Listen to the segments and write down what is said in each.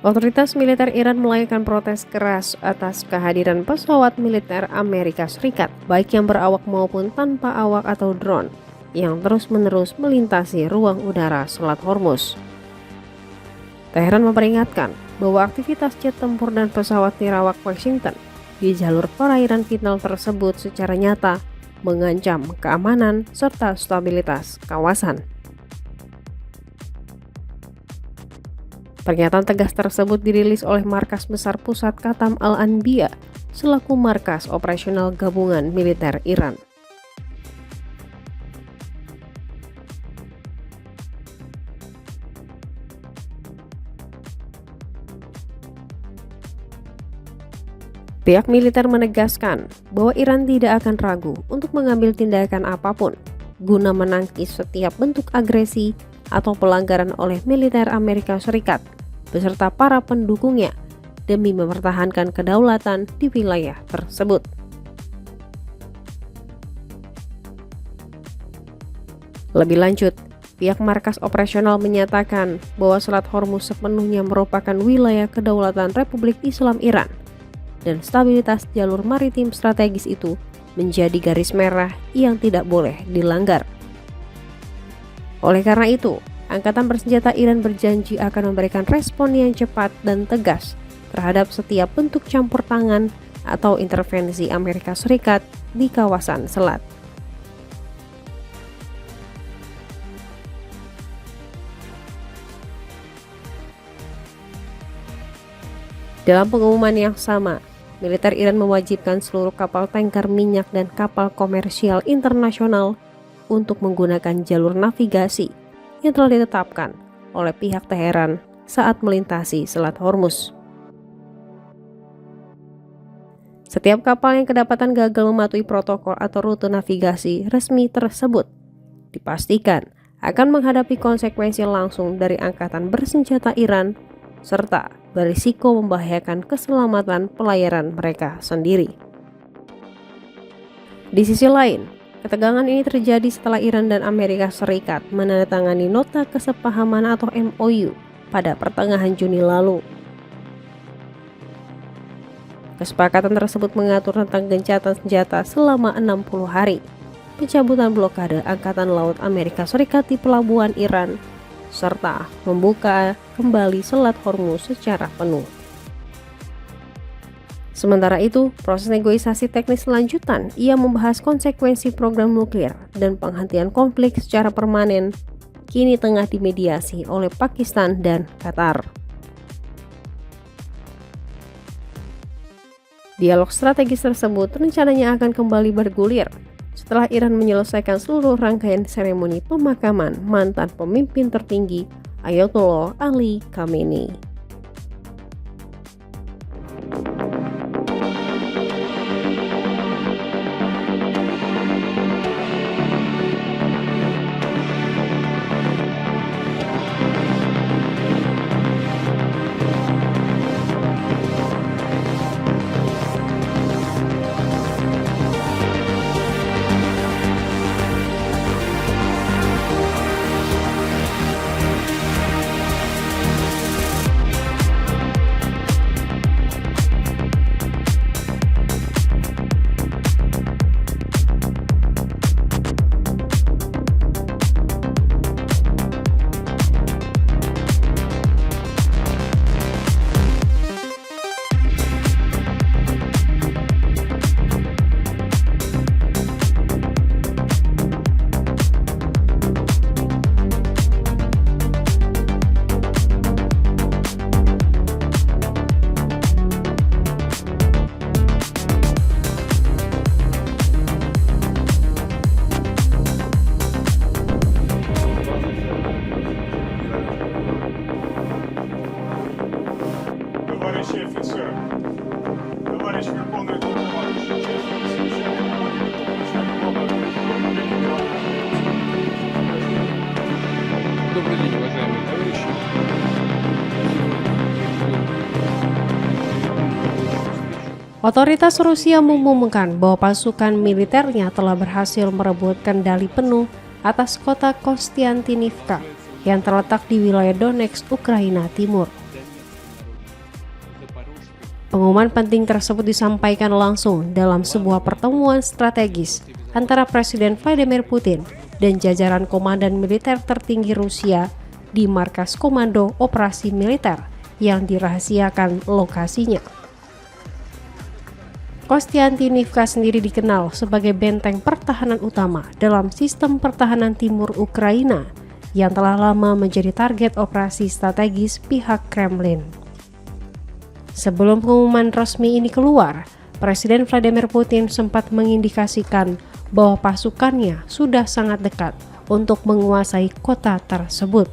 Otoritas militer Iran melayangkan protes keras atas kehadiran pesawat militer Amerika Serikat, baik yang berawak maupun tanpa awak atau drone, yang terus-menerus melintasi ruang udara Selat Hormuz. Teheran memperingatkan bahwa aktivitas jet tempur dan pesawat nirawak Washington di jalur perairan vital tersebut secara nyata mengancam keamanan serta stabilitas kawasan. Pernyataan tegas tersebut dirilis oleh Markas Besar Pusat Qatam Al-Anbiya selaku markas operasional gabungan militer Iran. Pihak militer menegaskan bahwa Iran tidak akan ragu untuk mengambil tindakan apapun guna menangkis setiap bentuk agresi atau pelanggaran oleh militer Amerika Serikat beserta para pendukungnya demi mempertahankan kedaulatan di wilayah tersebut. Lebih lanjut, pihak markas operasional menyatakan bahwa Selat Hormuz sepenuhnya merupakan wilayah kedaulatan Republik Islam Iran dan stabilitas jalur maritim strategis itu menjadi garis merah yang tidak boleh dilanggar. Oleh karena itu, Angkatan Bersenjata Iran berjanji akan memberikan respon yang cepat dan tegas terhadap setiap bentuk campur tangan atau intervensi Amerika Serikat di kawasan selat. Dalam pengumuman yang sama, militer Iran mewajibkan seluruh kapal tanker minyak dan kapal komersial internasional untuk menggunakan jalur navigasi yang telah ditetapkan oleh pihak Teheran saat melintasi Selat Hormuz. Setiap kapal yang kedapatan gagal mematuhi protokol atau rute navigasi resmi tersebut dipastikan akan menghadapi konsekuensi langsung dari Angkatan Bersenjata Iran serta berisiko membahayakan keselamatan pelayaran mereka sendiri. Di sisi lain, ketegangan ini terjadi setelah Iran dan Amerika Serikat menandatangani nota kesepahaman atau MOU pada pertengahan Juni lalu. Kesepakatan tersebut mengatur tentang gencatan senjata selama 60 hari, pencabutan blokade Angkatan Laut Amerika Serikat di pelabuhan Iran, serta membuka kembali Selat Hormuz secara penuh. Sementara itu, proses negosiasi teknis lanjutan ia membahas konsekuensi program nuklir dan penghentian konflik secara permanen kini tengah dimediasi oleh Pakistan dan Qatar. Dialog strategis tersebut rencananya akan kembali bergulir setelah Iran menyelesaikan seluruh rangkaian seremoni pemakaman mantan pemimpin tertinggi Ayatollah Ali Khamenei. Товарищи офицеры, товарищ Верховный Главнокомандующий, честно совещание проводит начальник главного генерала. Добрый день, уважаемые товарищи. Otoritas Rusia mengumumkan bahwa pasukan militernya telah berhasil merebut kendali penuh atas kota Kostiantynivka yang terletak di wilayah Donetsk, Ukraina Timur. Pengumuman penting tersebut disampaikan langsung dalam sebuah pertemuan strategis antara Presiden Vladimir Putin dan jajaran komandan militer tertinggi Rusia di markas komando operasi militer yang dirahasiakan lokasinya. Kostiantynivka sendiri dikenal sebagai benteng pertahanan utama dalam sistem pertahanan timur Ukraina yang telah lama menjadi target operasi strategis pihak Kremlin. Sebelum pengumuman resmi ini keluar, Presiden Vladimir Putin sempat mengindikasikan bahwa pasukannya sudah sangat dekat untuk menguasai kota tersebut.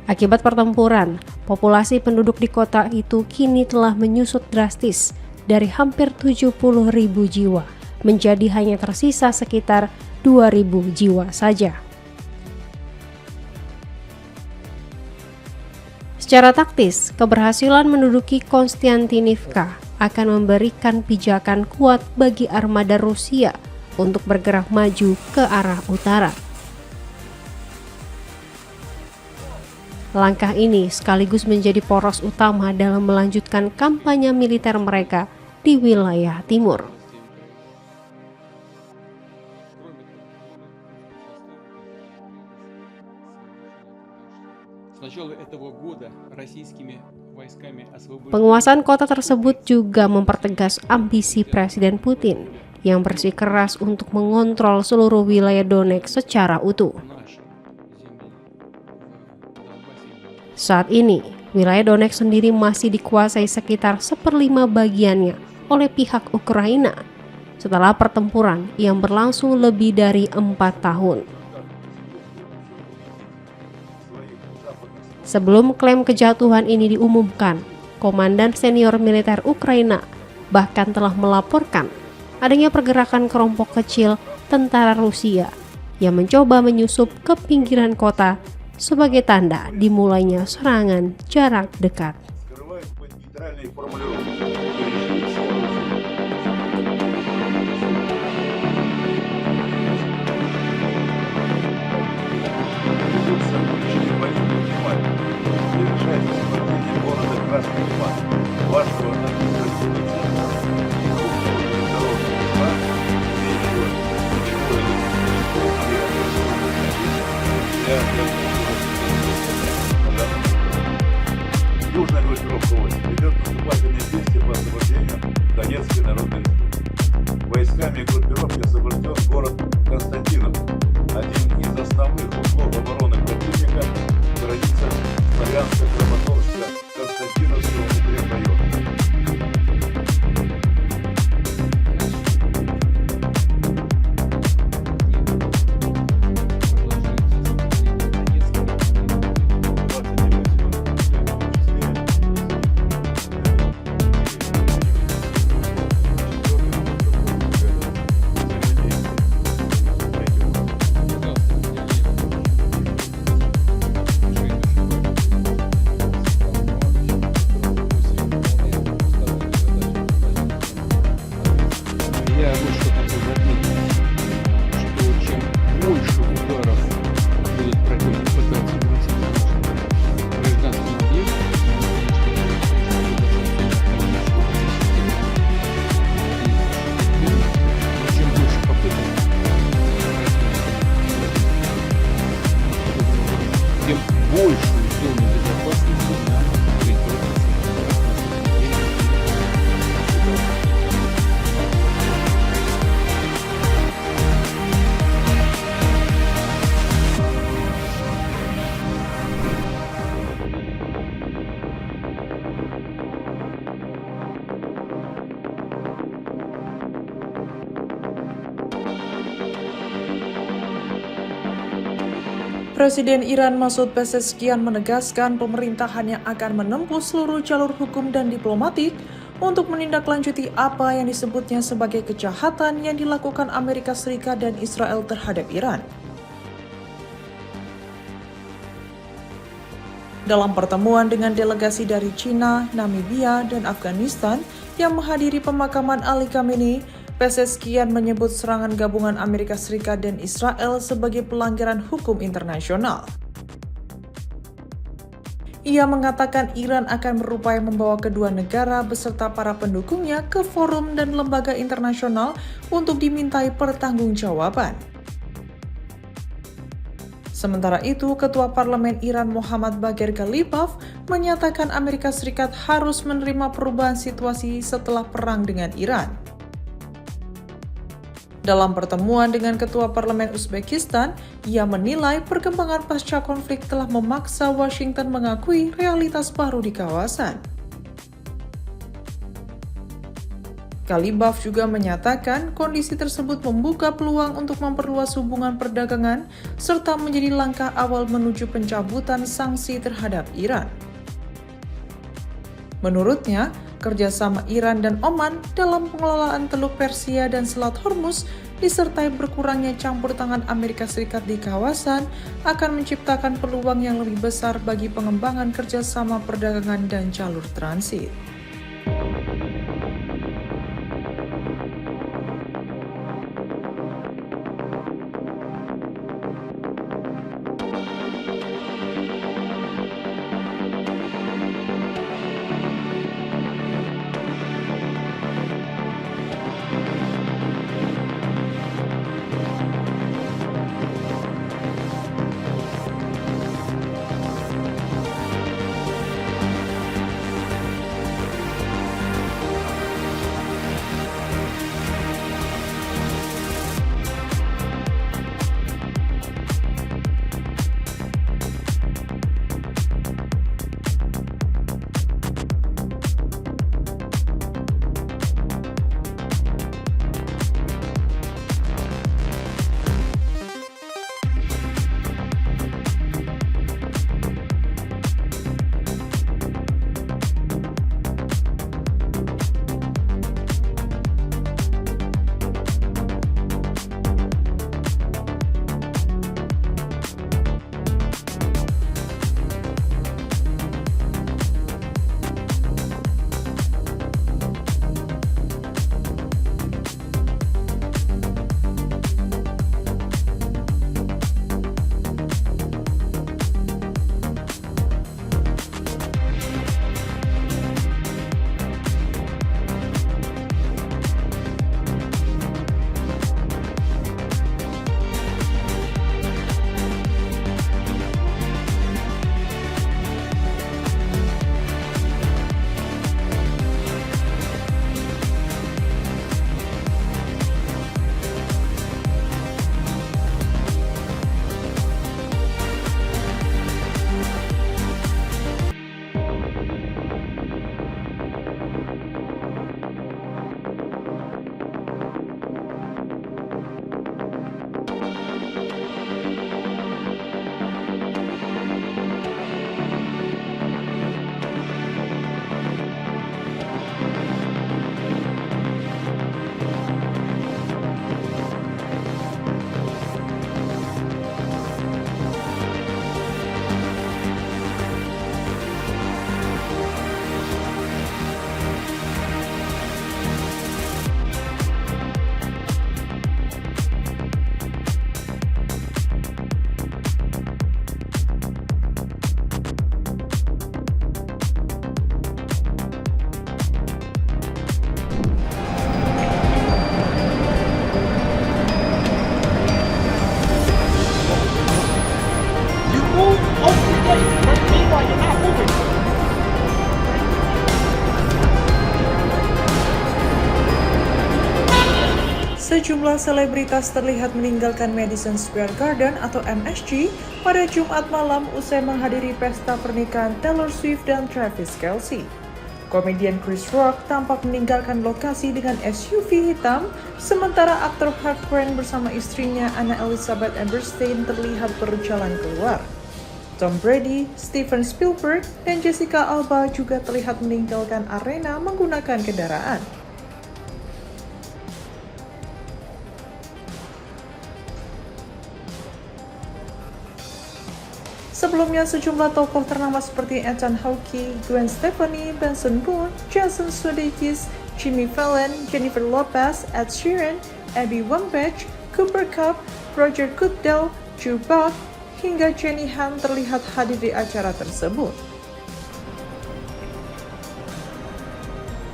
Akibat pertempuran, populasi penduduk di kota itu kini telah menyusut drastis dari hampir 70.000 jiwa menjadi hanya tersisa sekitar 2.000 jiwa saja. Secara taktis, keberhasilan menduduki Kostiantynivka akan memberikan pijakan kuat bagi armada Rusia untuk bergerak maju ke arah utara. Langkah ini sekaligus menjadi poros utama dalam melanjutkan kampanye militer mereka di wilayah timur. Penguasaan kota tersebut juga mempertegas ambisi Presiden Putin yang bersikeras untuk mengontrol seluruh wilayah Donetsk secara utuh. Saat ini, wilayah Donetsk sendiri masih dikuasai sekitar 1/5 bagiannya oleh pihak Ukraina setelah pertempuran yang berlangsung lebih dari 4 tahun. Sebelum klaim kejatuhan ini diumumkan, Komandan Senior Militer Ukraina bahkan telah melaporkan adanya pergerakan kelompok kecil tentara Rusia yang mencoba menyusup ke pinggiran kota sebagai tanda dimulainya serangan jarak dekat. Южная группировка войск ведет наступательные действия по освобождению Донецкой Народной Республики. Войсками группировки освобожден город Константинов, один из основных узлов обороны противника в границах Славянска, Краматорска, Константиновского укрепрайона. Я вот что хочу заметить, что чем больше ударов будет противник пытаться наносить гражданским объектам, чем больше попыток, тем большую зону безопасности на территории. Presiden Iran Masoud Pezeshkian menegaskan pemerintahannya akan menempuh seluruh jalur hukum dan diplomatik untuk menindaklanjuti apa yang disebutnya sebagai kejahatan yang dilakukan Amerika Serikat dan Israel terhadap Iran. Dalam pertemuan dengan delegasi dari China, Namibia, dan Afghanistan yang menghadiri pemakaman Ali Khamenei, Pezeskian menyebut serangan gabungan Amerika Serikat dan Israel sebagai pelanggaran hukum internasional. Ia mengatakan Iran akan berupaya membawa kedua negara beserta para pendukungnya ke forum dan lembaga internasional untuk dimintai pertanggungjawaban. Sementara itu, Ketua Parlemen Iran Muhammad Bagher Ghalibaf menyatakan Amerika Serikat harus menerima perubahan situasi setelah perang dengan Iran. Dalam pertemuan dengan Ketua Parlemen Uzbekistan, ia menilai perkembangan pasca konflik telah memaksa Washington mengakui realitas baru di kawasan. Ghalibaf juga menyatakan kondisi tersebut membuka peluang untuk memperluas hubungan perdagangan serta menjadi langkah awal menuju pencabutan sanksi terhadap Iran. Menurutnya, kerjasama Iran dan Oman dalam pengelolaan Teluk Persia dan Selat Hormuz disertai berkurangnya campur tangan Amerika Serikat di kawasan akan menciptakan peluang yang lebih besar bagi pengembangan kerjasama perdagangan dan jalur transit. Sejumlah selebritas terlihat meninggalkan Madison Square Garden atau MSG pada Jumat malam usai menghadiri pesta pernikahan Taylor Swift dan Travis Kelce. Komedian Chris Rock tampak meninggalkan lokasi dengan SUV hitam, sementara aktor Hugh Grant bersama istrinya Anna Elizabeth Eberstein terlihat berjalan keluar. Tom Brady, Steven Spielberg, dan Jessica Alba juga terlihat meninggalkan arena menggunakan kendaraan. Sebelumnya, sejumlah tokoh ternama seperti Ethan Hawke, Gwen Stefani, Benson Boone, Jason Sudeikis, Jimmy Fallon, Jennifer Lopez, Ed Sheeran, Abby Wambach, Cooper Cup, Roger Goodell, Joe Buck, hingga Jenny Han terlihat hadir di acara tersebut.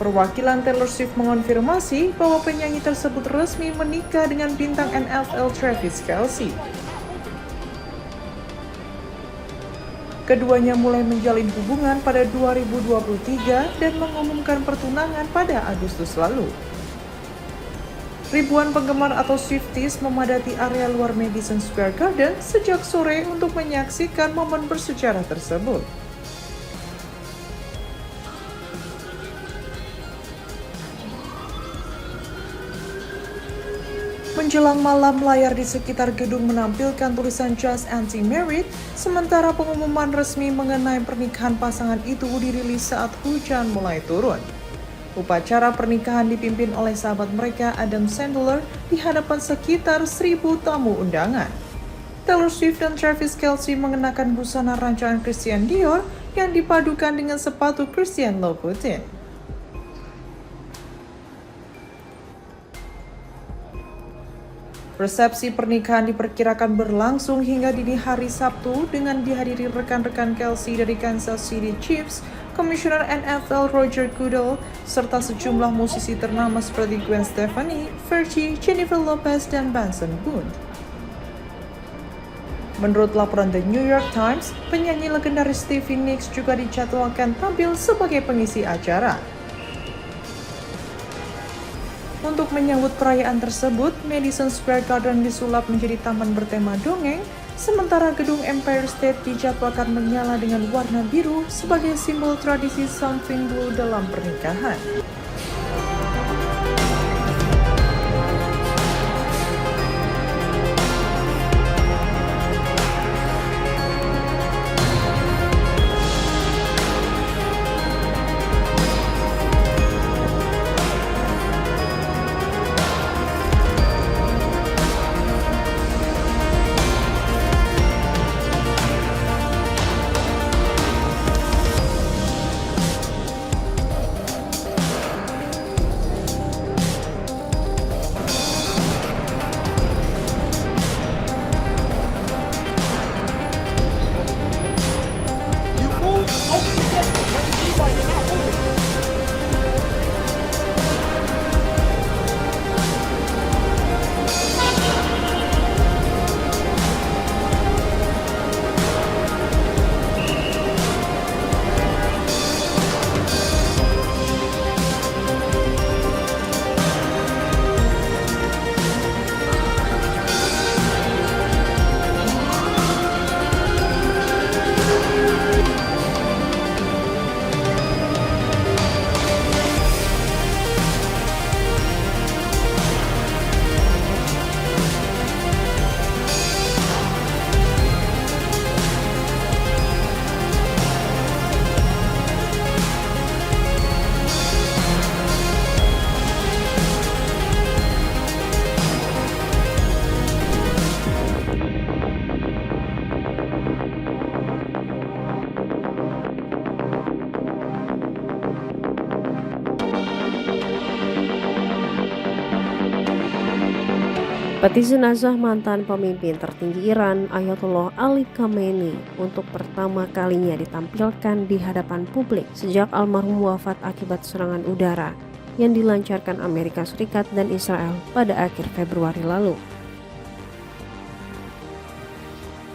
Perwakilan Taylor Swift mengonfirmasi bahwa penyanyi tersebut resmi menikah dengan bintang NFL Travis Kelce. Keduanya mulai menjalin hubungan pada 2023 dan mengumumkan pertunangan pada Agustus lalu. Ribuan penggemar atau Swifties memadati area luar Madison Square Garden sejak sore untuk menyaksikan momen bersejarah tersebut. Menjelang malam, layar di sekitar gedung menampilkan tulisan Just Anti-Married, sementara pengumuman resmi mengenai pernikahan pasangan itu dirilis saat hujan mulai turun. Upacara pernikahan dipimpin oleh sahabat mereka Adam Sandler di hadapan sekitar 1.000 tamu undangan. Taylor Swift dan Travis Kelce mengenakan busana rancangan Christian Dior yang dipadukan dengan sepatu Christian Louboutin. Resepsi pernikahan diperkirakan berlangsung hingga dini hari Sabtu dengan dihadiri rekan-rekan Kelce dari Kansas City Chiefs, Komisioner NFL Roger Goodell, serta sejumlah musisi ternama seperti Gwen Stefani, Fergie, Jennifer Lopez, dan Benson Boone. Menurut laporan The New York Times, penyanyi legendaris Stevie Nicks juga dijadwalkan tampil sebagai pengisi acara. Untuk menyambut perayaan tersebut, Madison Square Garden disulap menjadi taman bertema dongeng, sementara gedung Empire State dijadwalkan menyala dengan warna biru sebagai simbol tradisi Something Blue dalam pernikahan. Peti jenazah mantan pemimpin tertinggi Iran Ayatollah Ali Khamenei untuk pertama kalinya ditampilkan di hadapan publik sejak almarhum wafat akibat serangan udara yang dilancarkan Amerika Serikat dan Israel pada akhir Februari lalu.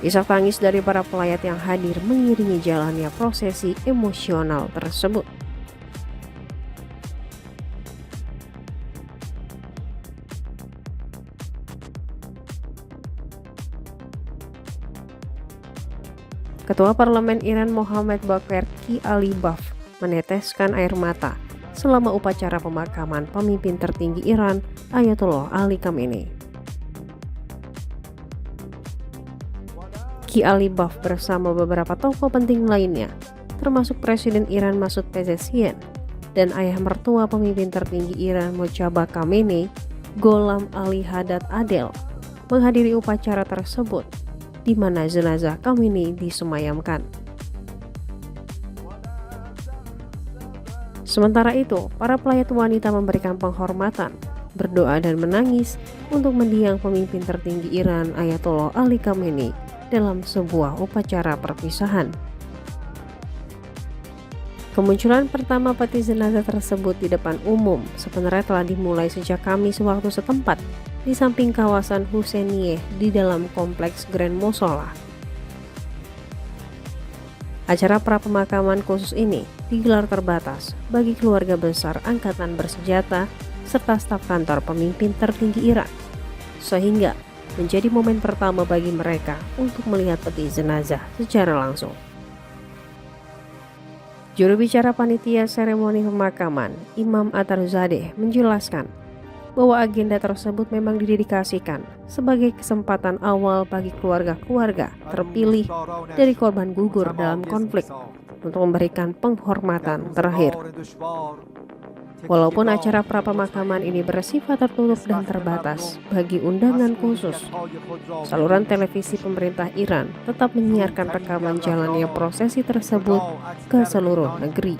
Isak tangis dari para pelayat yang hadir mengiringi jalannya prosesi emosional tersebut. Ketua Parlemen Iran Mohammad Bakir Qi'alibaf meneteskan air mata selama upacara pemakaman pemimpin tertinggi Iran Ayatollah Ali Khamenei. Qi'alibaf bersama beberapa tokoh penting lainnya, termasuk Presiden Iran Masoud Pezeshkian dan ayah mertua pemimpin tertinggi Iran Mojtaba Khamenei, Gholam Ali Haddad Adel, menghadiri upacara tersebut di mana jenazah Khamenei disemayamkan. Sementara itu, para pelayat wanita memberikan penghormatan, berdoa dan menangis untuk mendiang pemimpin tertinggi Iran Ayatollah Ali Khamenei dalam sebuah upacara perpisahan. Kemunculan pertama peti jenazah tersebut di depan umum sebenarnya telah dimulai sejak Kamis waktu setempat di samping kawasan Husseinieh di dalam kompleks Grand Mosola. Acara prapemakaman khusus ini digelar terbatas bagi keluarga besar angkatan bersenjata serta staf kantor pemimpin tertinggi Iran, sehingga menjadi momen pertama bagi mereka untuk melihat peti jenazah secara langsung. Juru bicara panitia seremoni pemakaman, Imam Atarzadeh, menjelaskan bahwa agenda tersebut memang didedikasikan sebagai kesempatan awal bagi keluarga-keluarga terpilih dari korban gugur dalam konflik untuk memberikan penghormatan terakhir. Walaupun acara prapemakaman ini bersifat tertutup dan terbatas bagi undangan khusus, saluran televisi pemerintah Iran tetap menyiarkan rekaman jalannya prosesi tersebut ke seluruh negeri.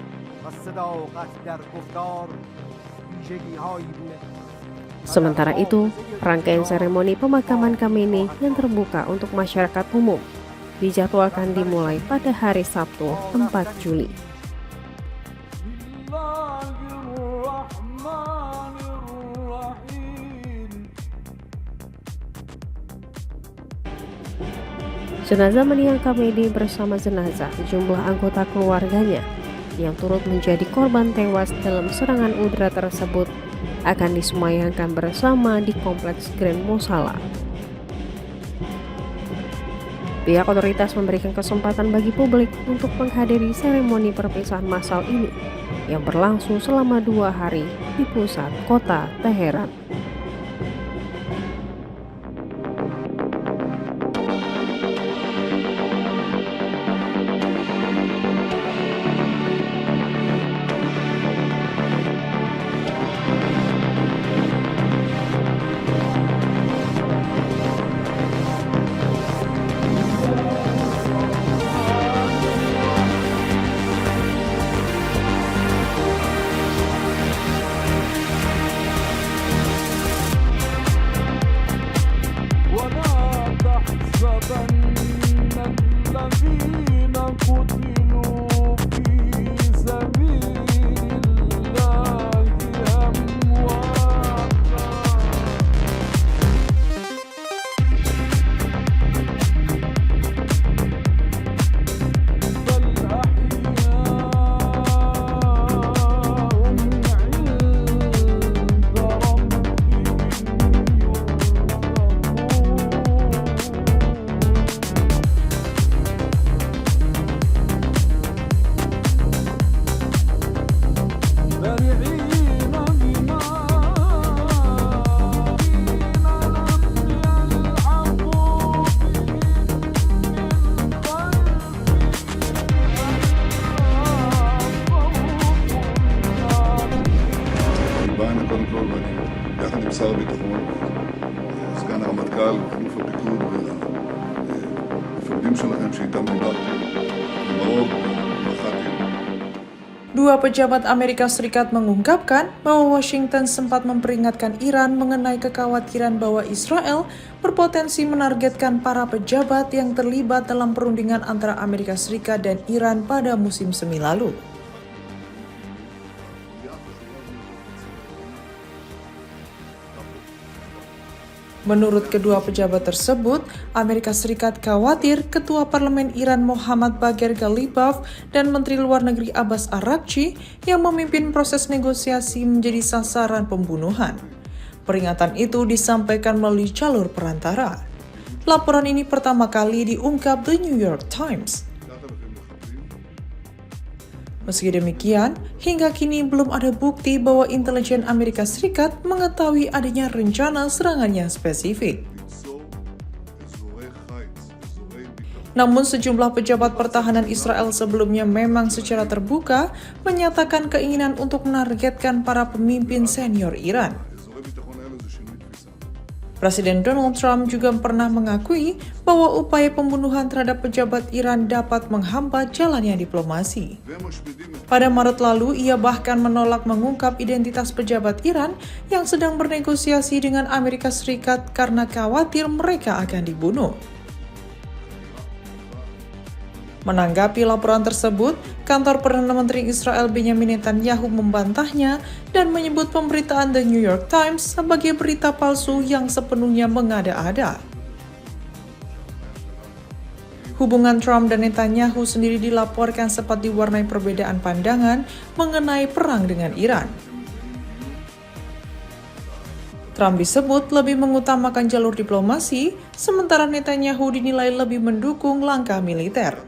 Sementara itu, rangkaian seremoni pemakaman Khamenei yang terbuka untuk masyarakat umum dijadwalkan dimulai pada hari Sabtu 4 Juli. Jenazah mendiang Khamenei bersama jenazah sejumlah anggota keluarganya yang turut menjadi korban tewas dalam serangan udara tersebut akan disemayamkan bersama di kompleks Grand Mosola. Pihak otoritas memberikan kesempatan bagi publik untuk menghadiri seremoni perpisahan massal ini yang berlangsung selama 2 hari di pusat kota Teheran. יחד עם שר הביטחון, סגן הרמטכ"ל, אלוף הפיקוד והמפקדים שלכם שאיתם דיברתי, ומרוב בחרתי. Dua pejabat Amerika Serikat mengungkapkan bahwa Washington sempat memperingatkan Iran mengenai kekhawatiran bahwa Israel berpotensi menargetkan para pejabat yang terlibat dalam perundingan antara Amerika Serikat dan Iran pada musim semi lalu. Menurut kedua pejabat tersebut, Amerika Serikat khawatir Ketua Parlemen Iran Mohammad Bagher Ghalibaf dan Menteri Luar Negeri Abbas Araghchi yang memimpin proses negosiasi menjadi sasaran pembunuhan. Peringatan itu disampaikan melalui jalur perantara. Laporan ini pertama kali diungkap The New York Times. Meski demikian, hingga kini belum ada bukti bahwa intelijen Amerika Serikat mengetahui adanya rencana serangan yang spesifik. Namun sejumlah pejabat pertahanan Israel sebelumnya memang secara terbuka menyatakan keinginan untuk menargetkan para pemimpin senior Iran. Presiden Donald Trump juga pernah mengakui bahwa upaya pembunuhan terhadap pejabat Iran dapat menghambat jalannya diplomasi. Pada Maret lalu, ia bahkan menolak mengungkap identitas pejabat Iran yang sedang bernegosiasi dengan Amerika Serikat karena khawatir mereka akan dibunuh. Menanggapi laporan tersebut, kantor Perdana Menteri Israel Benjamin Netanyahu membantahnya dan menyebut pemberitaan The New York Times sebagai berita palsu yang sepenuhnya mengada-ada. Hubungan Trump dan Netanyahu sendiri dilaporkan sempat diwarnai perbedaan pandangan mengenai perang dengan Iran. Trump disebut lebih mengutamakan jalur diplomasi, sementara Netanyahu dinilai lebih mendukung langkah militer.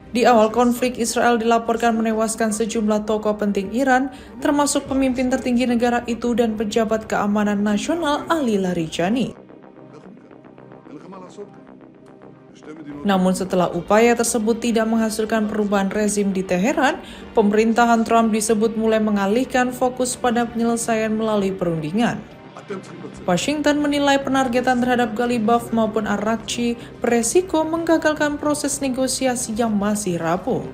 Di awal konflik, Israel dilaporkan menewaskan sejumlah tokoh penting Iran, termasuk pemimpin tertinggi negara itu dan pejabat keamanan nasional Ali Larijani. Namun setelah upaya tersebut tidak menghasilkan perubahan rezim di Teheran, pemerintahan Trump disebut mulai mengalihkan fokus pada penyelesaian melalui perundingan. Washington menilai penargetan terhadap Ghalibaf maupun Ar-Rakchi beresiko menggagalkan proses negosiasi yang masih rapuh.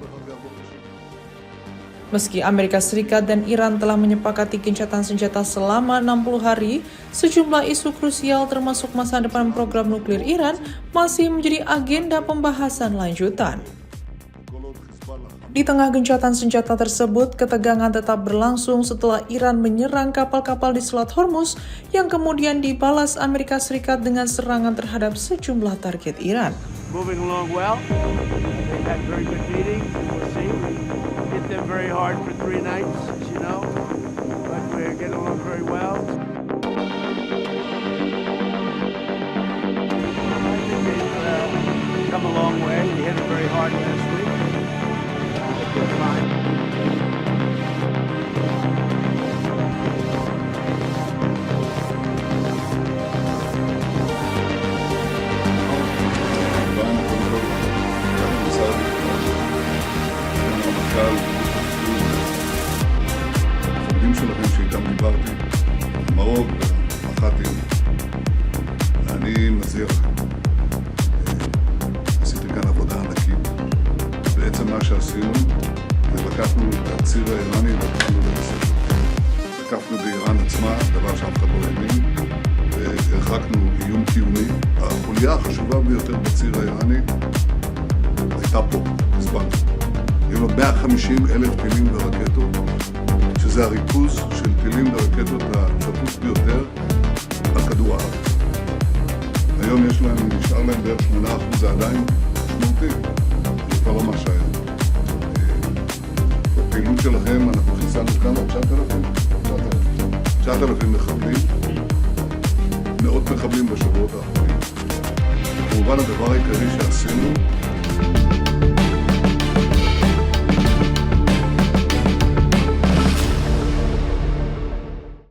Meski Amerika Serikat dan Iran telah menyepakati gencatan senjata selama 60 hari, sejumlah isu krusial termasuk masa depan program nuklir Iran masih menjadi agenda pembahasan lanjutan. Di tengah gencatan senjata tersebut, ketegangan tetap berlangsung setelah Iran menyerang kapal-kapal di Selat Hormuz yang kemudian dibalas Amerika Serikat dengan serangan terhadap sejumlah target Iran. Moving along well. They've had very good meetings. We'll see. We hit them very hard for 3 nights, as you know. But we're getting along very well. I think they've come a long way. We hit them very hard last week. We're fine. המפקדים שלכם שאיתם דיברתי, מרוק ומח"טים, אני מזהיר לכם. עשיתי כאן עבודה ענקית. בעצם מה שעשינו, זה לקחנו את הציר האיראני והתחלנו לנסות. תקפנו באיראן עצמה, דבר שאף אחד לא האמין, והרחקנו איום קיומי. החוליה החשובה ביותר בציר האיראני הייתה פה, הספרד. היו לו 150,000 טילים ורקטות, שזה הריכוז של טילים ורקטות הצפוף ביותר על כדור הארץ. היום נשאר להם בערך 8%, זה עדיין משמעותי, זה כבר לא מה שהיה. בפעילות שלכם אנחנו חיסלנו כמה? 9,000 מחבלים, מאות מחבלים בשבועות האחרונים. כמובן הדבר העיקרי שעשינו